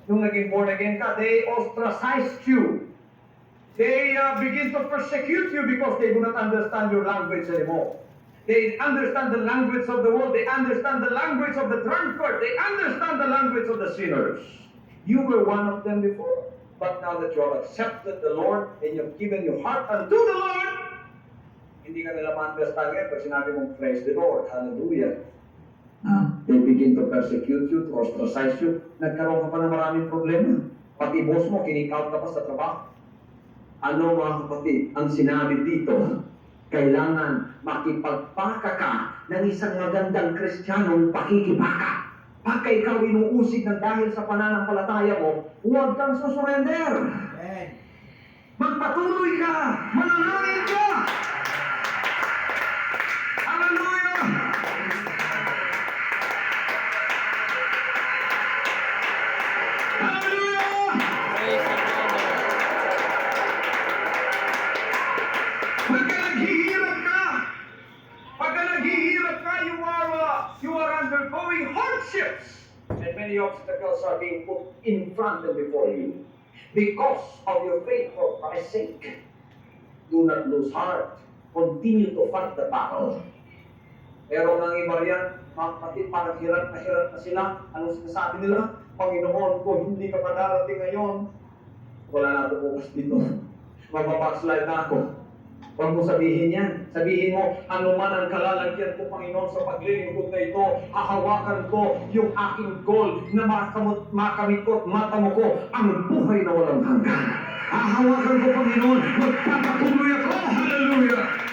nung naging born again ka, they ostracized you. They begin to persecute you because they do not understand your language anymore. They understand the language of the world. They understand the language of the drunkard. They understand the language of the sinners. You were one of them before. But now that you have accepted the Lord and you have given your heart unto the Lord, hindi ka nila ma-understand yan pag sinabi mong praise the Lord. Hallelujah. They begin to persecute you, to ostracize you. Nagkaroon ka pa ng maraming problema. Pati boss mo, kinik-out ka pa sa trabaho. Ano mga kapatid, ang sinabi dito, kailangan makipagpaka ka ng isang magandang Kristiyanong pakikipaka. Pagka ikaw inuusig ng dahil sa pananampalataya mo, huwag kang susurrender. Magpatuloy ka! Manalangin ka! Hallelujah! Hallelujah! Pagka naghihirap ka, you are undergoing hardships. And many obstacles are being put in front and before you. Because of your faith for Christ's sake. Do not lose heart. Continue to fight the battle. Pero nang iba yan, mga kapatid, parang hirap na sila. Anong sinasabi nila? Panginoon, kung hindi ka pa darating ngayon, wala na ito bukas dito. Mababackslide na ako. Huwag mo sabihin yan. Sabihin mo, ano man ang kalalagyan ko, Panginoon, sa paglilingkod na ito, hahawakan ko yung aking goal na makamit ko at matamo ko ang buhay na walang hanggan. Hahawakan ko, Panginoon, magpapatuloy ako. Hallelujah!